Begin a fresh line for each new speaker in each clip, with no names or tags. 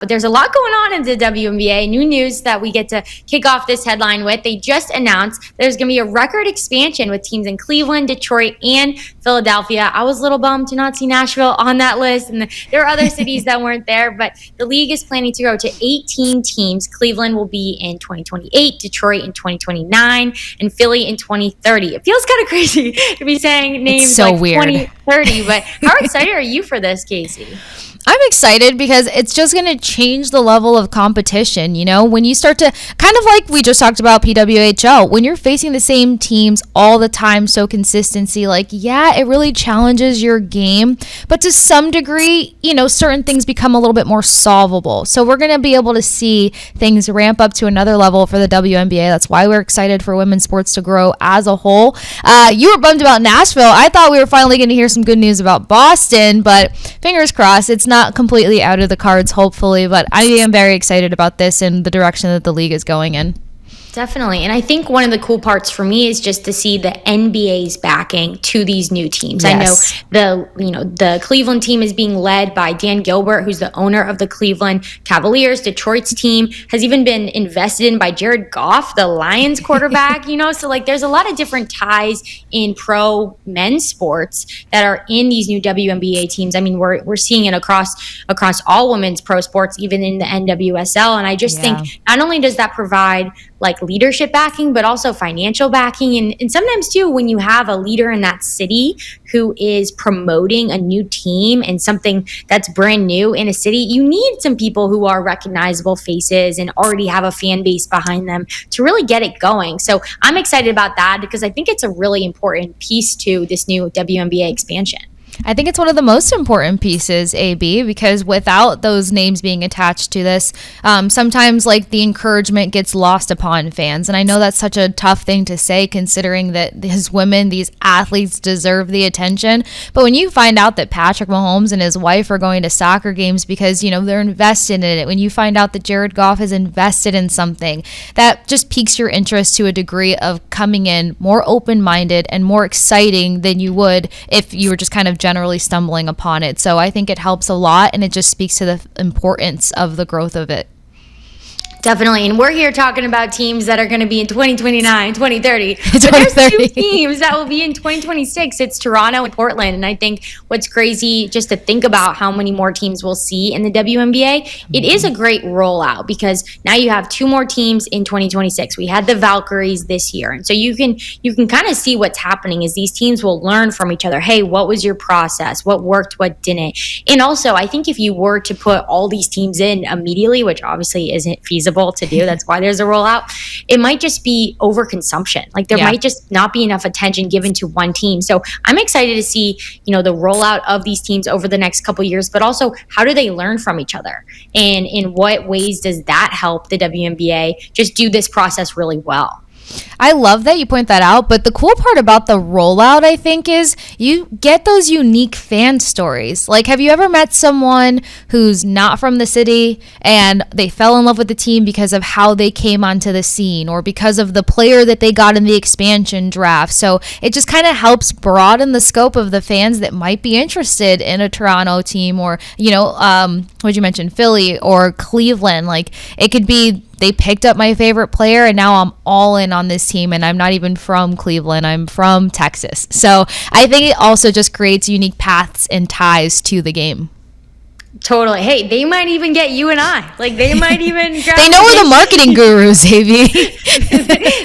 But there's a lot going on in the WNBA. New news that we get to kick off this headline with. They just announced there's going to be a record expansion with teams in Cleveland, Detroit, and Philadelphia. I was a little bummed to not see Nashville on that list, and there are other cities that weren't there, but the league is planning to grow to 18 teams. Cleveland will be in 2028, Detroit in 2029, and Philly in 2030. It feels kind of crazy to be saying names
so
like
weird.
2030, but how excited are you for this, Kasey?
I'm excited because it's just going to change the level of competition. You know, when you start to kind of like we just talked about PWHL, when you're facing the same teams all the time, so consistency, like, yeah, it really challenges your game. But to some degree, you know, certain things become a little bit more solvable. So we're going to be able to see things ramp up to another level for the WNBA. That's why we're excited for women's sports to grow as a whole. You were bummed about Nashville. I thought we were finally going to hear some good news about Boston, but fingers crossed, it's not completely out of the cards, hopefully, but I am very excited about this and the direction that the league is going in.
Definitely. And I think one of the cool parts for me is just to see the NBA's backing to these new teams.
Yes.
I know the Cleveland team is being led by Dan Gilbert, who's the owner of the Cleveland Cavaliers. Detroit's team has even been invested in by Jared Goff, the Lions quarterback, so like there's a lot of different ties in pro men's sports that are in these new WNBA teams. I mean, we're seeing it across all women's pro sports, even in the NWSL. And I just think not only does that provide like leadership backing, but also financial backing. And sometimes too, when you have a leader in that city who is promoting a new team and something that's brand new in a city, you need some people who are recognizable faces and already have a fan base behind them to really get it going. So I'm excited about that because I think it's a really important piece to this new WNBA expansion.
I think it's one of the most important pieces, AB, because without those names being attached to this, sometimes like the encouragement gets lost upon fans. And I know that's such a tough thing to say considering that these women, these athletes deserve the attention. But when you find out that Patrick Mahomes and his wife are going to soccer games because, they're invested in it, when you find out that Jared Goff is invested in something, that just piques your interest to a degree of coming in more open-minded and more exciting than you would if you were just kind of generally stumbling upon it. So I think it helps a lot, and it just speaks to the importance of the growth of it.
Definitely. And we're here talking about teams that are going to be in 2029, 2030. But there's two teams that will be in 2026. It's Toronto and Portland. And I think what's crazy just to think about how many more teams we'll see in the WNBA, it is a great rollout because now you have two more teams in 2026. We had the Valkyries this year. And so you can kind of see what's happening is these teams will learn from each other. Hey, what was your process? What worked? What didn't? And also, I think if you were to put all these teams in immediately, which obviously isn't feasible to do, that's why there's a rollout, it might just be overconsumption. Like there might just not be enough attention given to one team. So I'm excited to see, the rollout of these teams over the next couple of years, but also how do they learn from each other? And in what ways does that help the WNBA just do this process really well?
I love that you point that out, but the cool part about the rollout, I think, is you get those unique fan stories. Like, have you ever met someone who's not from the city and they fell in love with the team because of how they came onto the scene or because of the player that they got in the expansion draft? So it just kind of helps broaden the scope of the fans that might be interested in a Toronto team or, what'd you mention, Philly or Cleveland. Like, it could be they picked up my favorite player and now I'm all in on this team and I'm not even from Cleveland. I'm from Texas. So I think it also just creates unique paths and ties to the game.
Totally. Hey, they might even get you and I. Like, they might even grab
They know we're the marketing gurus, Amy.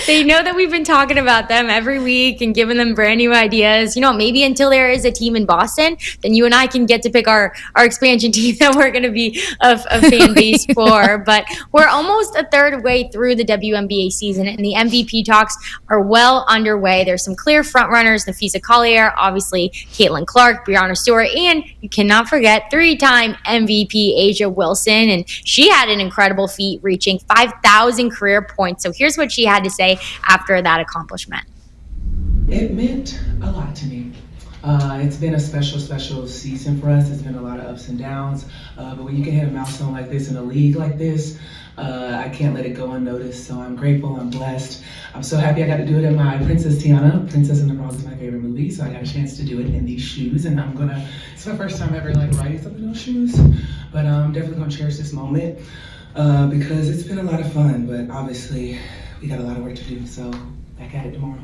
They know that we've been talking about them every week and giving them brand new ideas. Maybe until there is a team in Boston, then you and I can get to pick our expansion team that we're going to be a fan base for. But we're almost a third way through the WNBA season, and the MVP talks are well underway. There's some clear front runners: Nafisa Collier, obviously Caitlin Clark, Breanna Stewart, and you cannot forget three-time MVP Asia Wilson, and she had an incredible feat reaching 5,000 career points. So here's what she had to say after that accomplishment.
It meant a lot to me. It's been a special season for us. It's been a lot of ups and downs, but when you can hit a milestone like this in a league like this, I can't let it go unnoticed, so I'm grateful, I'm blessed. I'm so happy I got to do it in my Princess Tiana. Princess and the Frog is my favorite movie, so I got a chance to do it in these shoes, and it's my first time ever riding something in those shoes, but I'm definitely gonna cherish this moment because it's been a lot of fun, but obviously we got a lot of work to do, so back at it tomorrow.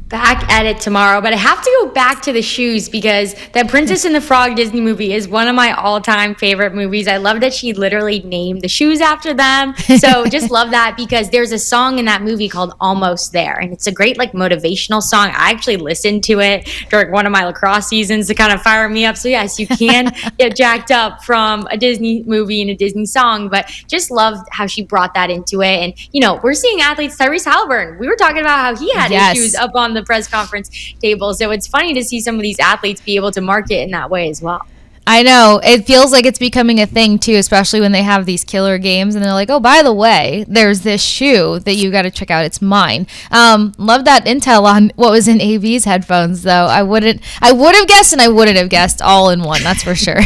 Back at it tomorrow, but I have to go back to the shoes because that Princess and the Frog Disney movie is one of my all-time favorite movies. I love that she literally named the shoes after them. So just love that because there's a song in that movie called Almost There, and it's a great motivational song. I actually listened to it during one of my lacrosse seasons to kind of fire me up. So yes, you can get jacked up from a Disney movie and a Disney song, but just loved how she brought that into it. And we're seeing athletes. Tyrese Halliburton, we were talking about how he had his shoes up on the press conference table. So it's funny to see some of these athletes be able to market in that way as well.
I know. It feels like it's becoming a thing too, especially when they have these killer games and they're like, oh, by the way, there's this shoe that you got to check out. It's mine. Love that intel on what was in AV's headphones, though. I would have guessed and I wouldn't have guessed all in one. That's for sure.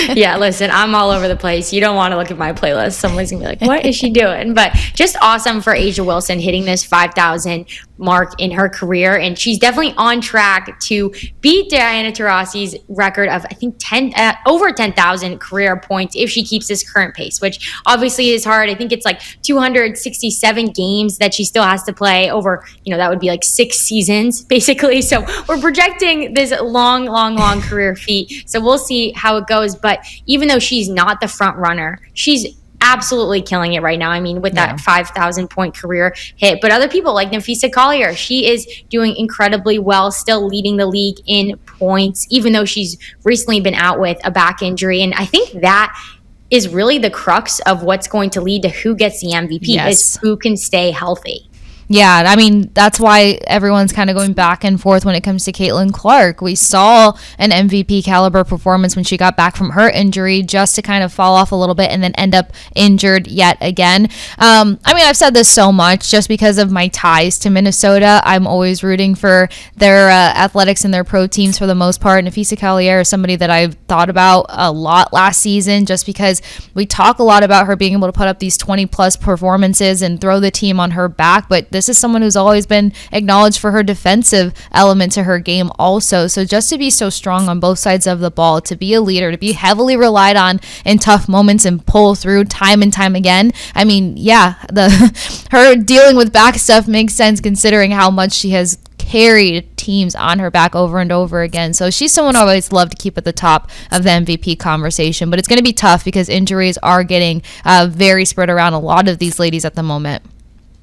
Yeah, listen, I'm all over the place. You don't want to look at my playlist. Someone's going to be like, what is she doing? But just awesome for A'ja Wilson hitting this 5,000 mark in her career. And she's definitely on track to beat Diana Taurasi's record of, I think, over 10,000 career points if she keeps this current pace, which obviously is hard. I think it's 267 games that she still has to play over, that would be 6 seasons, basically. So we're projecting this long career feat. So we'll see how it goes. But even though she's not the front runner, she's absolutely killing it right now. I mean, with that 5,000 point career hit, but other people like Napheesa Collier, she is doing incredibly well, still leading the league in points, even though she's recently been out with a back injury. And I think that is really the crux of what's going to lead to who gets the MVP is who can stay healthy.
Yeah, I mean, that's why everyone's kind of going back and forth when it comes to Caitlin Clark. We saw an MVP caliber performance when she got back from her injury just to kind of fall off a little bit and then end up injured yet again. I mean, I've said this so much just because of my ties to Minnesota. I'm always rooting for their athletics and their pro teams for the most part. Napheesa Collier is somebody that I've thought about a lot last season just because we talk a lot about her being able to put up these 20-plus performances and throw the team on her back, but this is someone who's always been acknowledged for her defensive element to her game also. So just to be so strong on both sides of the ball, to be a leader, to be heavily relied on in tough moments and pull through time and time again. I mean, yeah, her dealing with back stuff makes sense considering how much she has carried teams on her back over and over again. So she's someone I always love to keep at the top of the MVP conversation, but it's going to be tough because injuries are getting very spread around a lot of these ladies at the moment.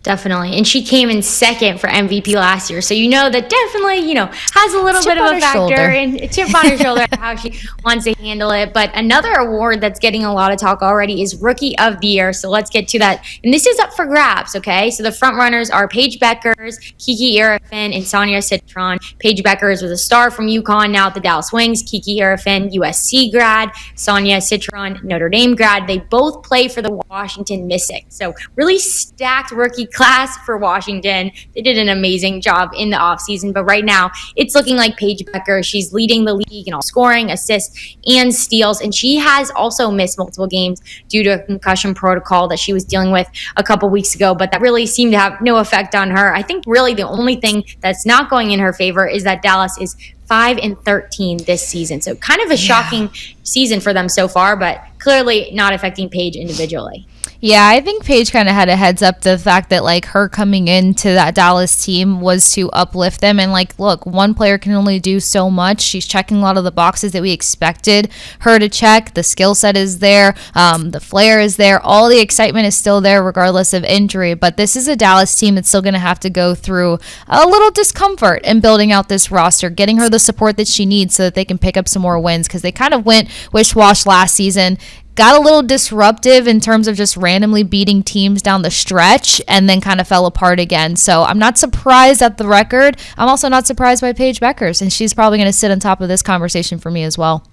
Definitely. And she came in second for MVP last year. So that definitely, has a little bit of a factor and a chip on her shoulder how she wants to handle it. But another award that's getting a lot of talk already is Rookie of the Year. So let's get to that. And this is up for grabs, okay? So the front runners are Paige Beckers, Kiki Irefin, and Sonia Citron. Paige Beckers was a star from UConn, now at the Dallas Wings. Kiki Irefin, USC grad. Sonia Citron, Notre Dame grad. They both play for the Washington Mystics. So really stacked rookie class for Washington. They did an amazing job in the offseason, but right now it's looking like Paige Becker. She's leading the league in all scoring, assists, and steals, and she has also missed multiple games due to a concussion protocol that she was dealing with a couple weeks ago, but that really seemed to have no effect on her. I think really the only thing that's not going in her favor is that Dallas is 5-13 this season. So kind of a shocking season for them so far, but clearly not affecting Paige individually.
Yeah, I think Paige kind of had a heads up the fact that her coming into that Dallas team was to uplift them. And look, one player can only do so much. She's checking a lot of the boxes that we expected her to check. The skill set is there. The flair is there. All the excitement is still there regardless of injury. But this is a Dallas team that's still going to have to go through a little discomfort in building out this roster, getting her the support that she needs so that they can pick up some more wins because they kind of went wish-wash last season. Got a little disruptive in terms of just randomly beating teams down the stretch and then kind of fell apart again. So I'm not surprised at the record. I'm also not surprised by Paige Beckers, and she's probably going to sit on top of this conversation for me as well.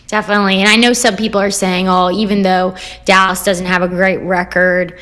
Definitely. And I know some people are saying, even though Dallas doesn't have a great record,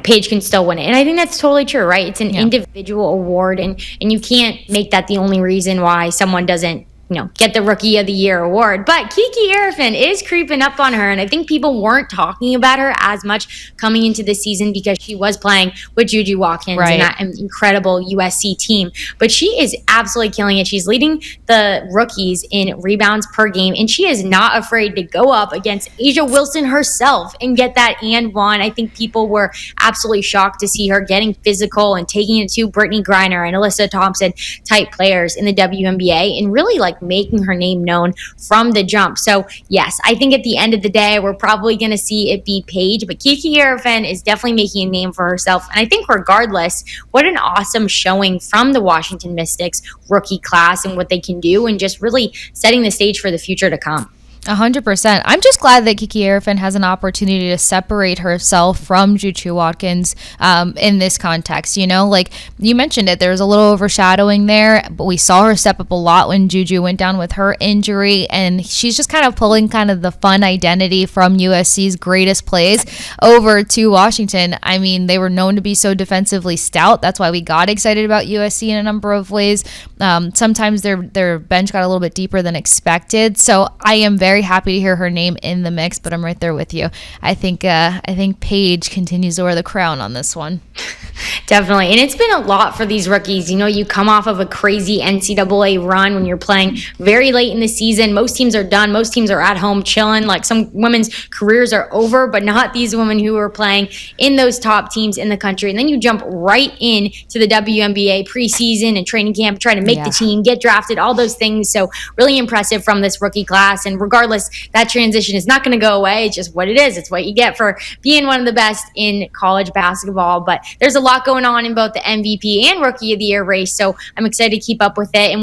Paige can still win it. And I think that's totally true, right? It's an individual award, and you can't make that the only reason why someone doesn't get the Rookie of the Year award. But Kiki Arifin is creeping up on her, and I think people weren't talking about her as much coming into the season because she was playing with Juju Watkins and that incredible USC team. But she is absolutely killing it. She's leading the rookies in rebounds per game, and she is not afraid to go up against Asia Wilson herself and get that and one. I think people were absolutely shocked to see her getting physical and taking it to Brittany Griner and Alyssa Thompson type players in the WNBA and really making her name known from the jump. So yes, I think at the end of the day, we're probably going to see it be Paige, but Kiki Arifin is definitely making a name for herself. And I think regardless, what an awesome showing from the Washington Mystics rookie class and what they can do and just really setting the stage for the future to come.
100%. I'm just glad that Kiki Arifin has an opportunity to separate herself from Juju Watkins in this context. Like you mentioned it, there's a little overshadowing there, but we saw her step up a lot when Juju went down with her injury, and she's just kind of pulling kind of the fun identity from USC's greatest plays over to Washington. I mean, they were known to be so defensively stout. That's why we got excited about USC in a number of ways. Sometimes their bench got a little bit deeper than expected. So I am very happy to hear her name in the mix, but I'm right there with you. I think Paige continues to wear the crown on this one.
Definitely. And it's been a lot for these rookies. You come off of a crazy NCAA run when you're playing very late in the season. Most teams are done. Most teams are at home chilling. Some women's careers are over, but not these women who are playing in those top teams in the country. And then you jump right in to the WNBA preseason and training camp, trying to make the team, get drafted, all those things. So really impressive from this rookie class. And regardless, that transition is not going to go away. It's just what it is. It's what you get for being one of the best in college basketball. But there's a lot going on in both the MVP and Rookie of the Year race. So I'm excited to keep up with it. And